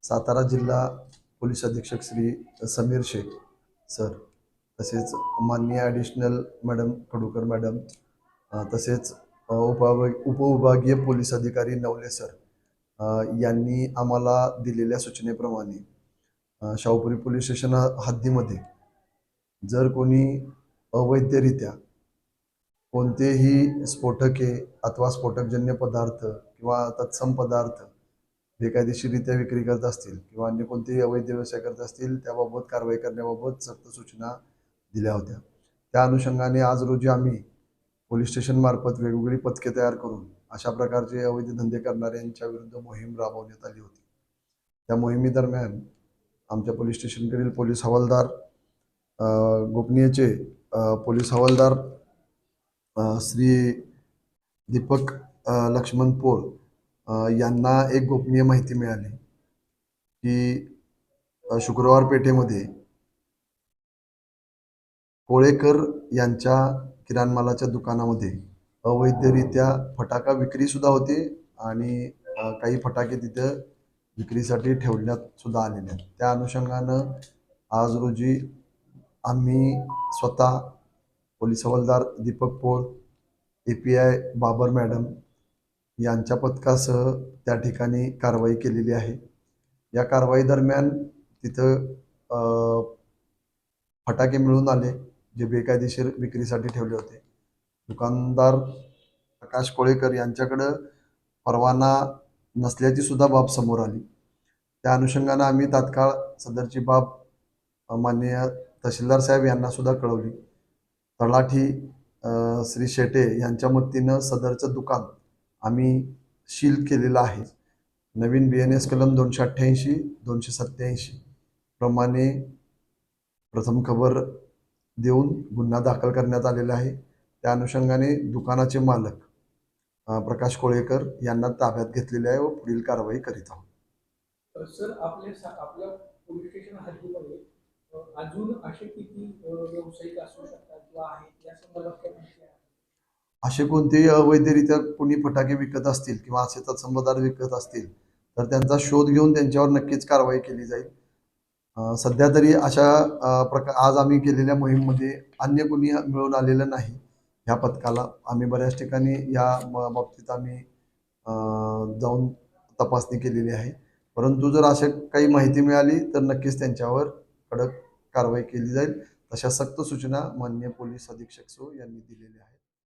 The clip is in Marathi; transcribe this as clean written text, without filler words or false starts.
सातारा जिल्हा पोलीस अधीक्षक श्री समीर शेख सर, तसेच माननीय ॲडिशनल मॅडम कडूकर मॅडम, तसेच उपविभागीय पोलीस अधिकारी नवले सर यांनी आम्हाला दिलेल्या सूचनेप्रमाणे शाहूपुरी पोलीस स्टेशन हद्दीमध्ये जर कोणी अवैधरित्या कोणतेही स्फोटके अथवा स्फोटकजन्य पदार्थ किंवा तत्सम पदार्थ बेकायदेशीररित्या विक्री करत असतील किंवा अन्य कोणतेही अवैध व्यवसाय करत असतील त्याबाबत कारवाई करण्याबाबत सक्त सूचना दिल्या होत्या। त्या अनुषंगाने आज रोजी आम्ही पोलीस स्टेशन मार्फत वेगवेगळी पथके तयार करून अशा प्रकारचे अवैध धंदे करणाऱ्यांच्या विरुद्ध मोहीम राबवण्यात आली होती। त्या मोहिमेदरम्यान आमच्या पोलीस स्टेशनकडील पोलीस हवालदार गोपनीयचे पोलीस हवालदार श्री दीपक लक्ष्मण पोळ यांना एक गोपनीय माहिती मिळाली की शुक्रवार पेठेमध्ये कोळेकर यांच्या किराणा मालाच्या दुकानामध्ये अवैधरित्या फटाका विक्री सुद्धा होते आणि काही फटाके तिथं विक्रीसाठी ठेवण्यात सुद्धा आलेले आहेत। त्या अनुषंगानं आज रोजी आम्ही स्वतः पोलीस हवालदार दीपक पोळ, API बाबर मॅडम यांच्या पथकासह त्या ठिकाणी कारवाई केलेली आहे। या कारवाई दरम्यान तिथं फटाके मिळून आले जे बेकायदेशीर विक्रीसाठी ठेवले होते। दुकानदार प्रकाश कोळेकर यांच्याकडं परवाना नसल्याची सुद्धा बाब समोर आली। त्या अनुषंगानं आम्ही तात्काळ सदरची बाब माननीय तहसीलदार साहेब यांना सुद्धा कळवली। तलाठी श्री शेटे यांच्या मदतीनं सदरचं दुकान आम्ही सील केलेलं आहे। नवीन BNS कलम 288 287 प्रमाणे प्रथम खबर देऊन गुन्हा दाखल करण्यात आलेला आहे। त्या अनुषंगाने दुकानाचे मालक प्रकाश कोळेकर यांना ताब्यात घेतलेले आहे व पुढील कारवाई करीत आहोत। सर, आपल्या पोलीस स्टेशन हद्दीमध्ये अजून असे किती व्यावसायिक असू शकतात किंवा आहेत या संदर्भात काय माहिती आहे? असे कोणतेही अवैधरित्या कोणी फटाके विकत असतील किंवा असे तत्सम पदार्थ विकत असतील तर त्यांचा शोध घेऊन त्यांच्यावर नक्कीच कारवाई केली जाईल। सध्या तरी अशा आज आम्ही केलेल्या मोहीममध्ये अन्य कोणी मिळून आलेलं नाही। ह्या पथकाला आम्ही बऱ्याच ठिकाणी या बाबतीत आम्ही जाऊन तपासणी केलेली आहे, परंतु जर अशा काही माहिती मिळाली तर नक्कीच त्यांच्यावर कडक कारवाई केली जाईल। तशा सक्त सूचना माननीय पोलीस अधीक्षक सो यांनी दिलेल्या आहेत।